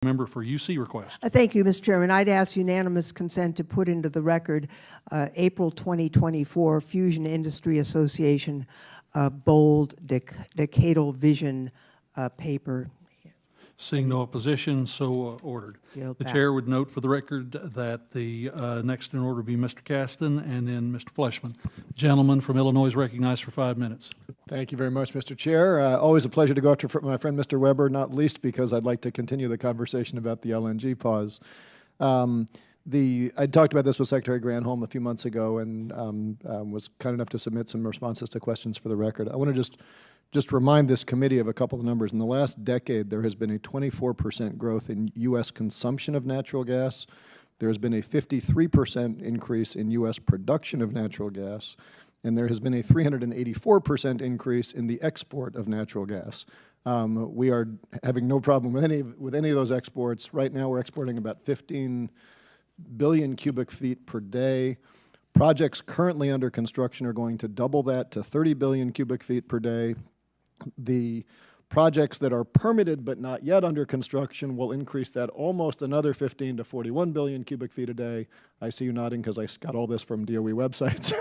Member for UC request. Thank you, Mr. Chairman. I'd ask unanimous consent to put into the record April 2024 Fusion Industry Association bold decadal vision paper. Seeing no opposition, so ordered. The chair would note for the record that the next in order be Mr. Casten and then Mr. Fleshman. Gentleman from Illinois is recognized for 5 minutes. Thank you very much, Mr. Chair. Always a pleasure to go after my friend Mr. Weber, not least because I'd like to continue the conversation about the LNG pause. I talked about this with Secretary Granholm a few months ago and was kind enough to submit some responses to questions for the record. I want to just remind this committee of a couple of numbers. In the last decade, there has been a 24% growth in U.S. consumption of natural gas. There has been a 53% increase in U.S. production of natural gas. And there has been a 384% increase in the export of natural gas. We are having no problem with any of those exports. Right now, we're exporting about 15 billion cubic feet per day. Projects currently under construction are going to double that to 30 billion cubic feet per day. The projects that are permitted but not yet under construction will increase that almost another 15 to 41 billion cubic feet a day. I see you nodding because I got all this from DOE websites.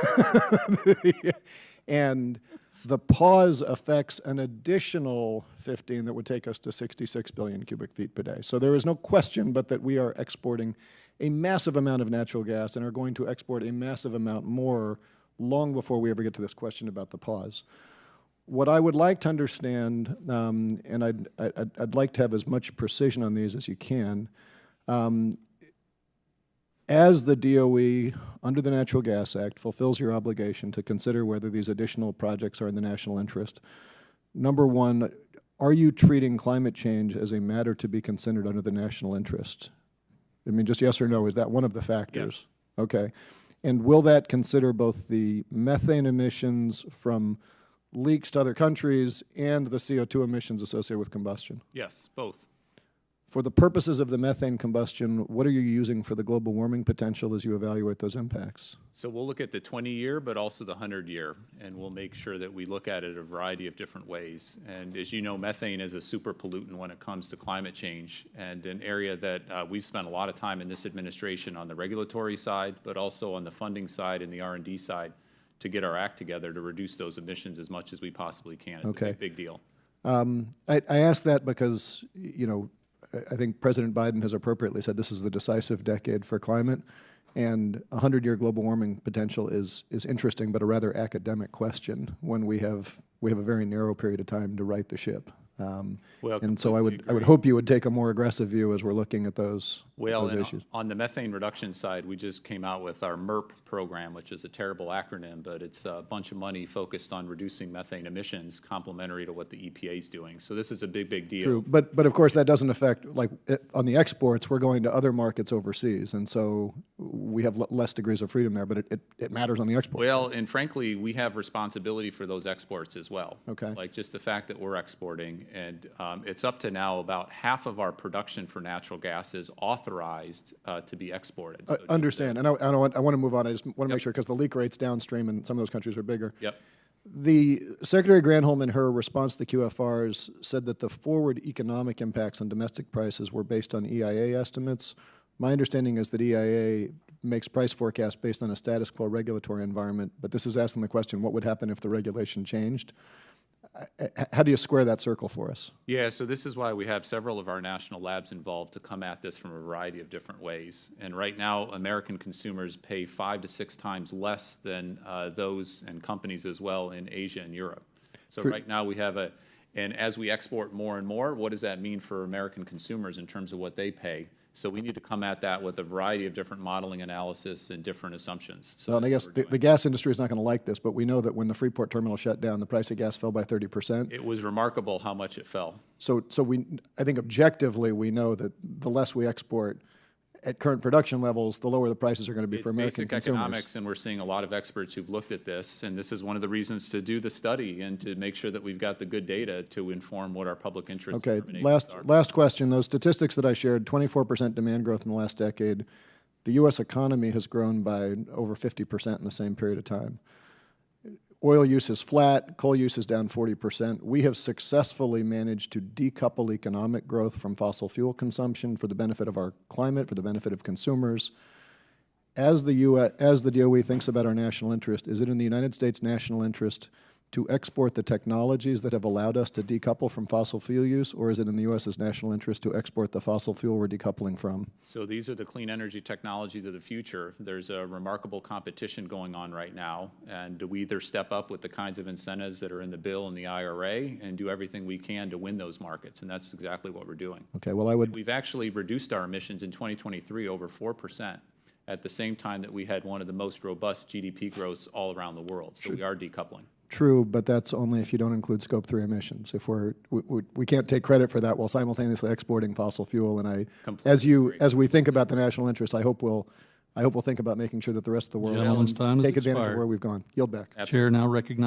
And the pause affects an additional 15 that would take us to 66 billion cubic feet per day. So there is no question but that we are exporting a massive amount of natural gas and are going to export a massive amount more long before we ever get to this question about the pause. What I would like to understand, and I'd like to have as much precision on these as you can, as the DOE, under the Natural Gas Act, fulfills your obligation to consider whether these additional projects are in the national interest, number one, are you treating climate change as a matter to be considered under the national interest? I mean, just yes or no, is that one of the factors? Yes. Okay. And will that consider both the methane emissions from leaks to other countries and the CO2 emissions associated with combustion? Yes, both. For the purposes of the methane combustion, what are you using for the global warming potential as you evaluate those impacts? So we'll look at the 20-year, but also the 100-year, and we'll make sure that we look at it a variety of different ways. And as you know, methane is a super pollutant when it comes to climate change, and an area that we've spent a lot of time in this administration on the regulatory side, but also on the funding side and the R&D side to get our act together to reduce those emissions as much as we possibly can. It's a big deal. I ask that because, you know, I think President Biden has appropriately said this is the decisive decade for climate, and a 100-year global warming potential is interesting, but a rather academic question when we have a very narrow period of time to right the ship. And so I would hope you would take a more aggressive view as we're looking at those issues. On the methane reduction side, we just came out with our MERP program, which is a terrible acronym, but it's a bunch of money focused on reducing methane emissions, complementary to what the EPA is doing. So this is a big, big deal. True, but of course that doesn't affect, like on the exports, we're going to other markets overseas, and so we have less degrees of freedom there, but it matters on the export. Well, and frankly, we have responsibility for those exports as well. Okay. Like just the fact that we're exporting, and it's up to now about half of our production for natural gas is authorized to be exported. So understand, and I want to move on. I just want to make sure, because the leak rates downstream in some of those countries are bigger. Yep. The Secretary Granholm, in her response to the QFRs, said that the forward economic impacts on domestic prices were based on EIA estimates. My understanding is that EIA makes price forecasts based on a status quo regulatory environment, but this is asking the question, what would happen if the regulation changed? How do you square that circle for us? Yeah, so this is why we have several of our national labs involved to come at this from a variety of different ways. And right now, American consumers pay 5 to 6 times less than those and companies as well in Asia and Europe. So right now we have and as we export more and more, what does that mean for American consumers in terms of what they pay? So we need to come at that with a variety of different modeling analysis and different assumptions. So and I guess the gas industry is not going to like this, but we know that when the Freeport terminal shut down, the price of gas fell by 30%. It was remarkable how much it fell. So I think objectively we know that the less we export at current production levels, the lower the prices are going to be for American consumers. It's basic economics, and we're seeing a lot of experts who've looked at this, and this is one of the reasons to do the study and to make sure that we've got the good data to inform what our public interest determinations are. Last question. Those statistics that I shared, 24% demand growth in the last decade. The U.S. economy has grown by over 50% in the same period of time. oil use is flat, coal use is down 40%. We have successfully managed to decouple economic growth from fossil fuel consumption for the benefit of our climate, for the benefit of consumers. As the DOE thinks about our national interest, is it in the United States' national interest to export the technologies that have allowed us to decouple from fossil fuel use, or is it in the U.S.'s national interest to export the fossil fuel we're decoupling from? So these are the clean energy technologies of the future. There's a remarkable competition going on right now, and we either step up with the kinds of incentives that are in the bill and the IRA and do everything we can to win those markets, and that's exactly what we're doing. Okay, well, We've actually reduced our emissions in 2023 over 4%, at the same time that we had one of the most robust GDP growths all around the world. So we are decoupling. true, but that's only if you don't include Scope 3 emissions. If we can't take credit for that while simultaneously exporting fossil fuel. And as we think about the national interest, I hope we'll think about making sure that the rest of the world Gentleman's time has take advantage of expired. where we've gone. Yield back. Chair now recognizes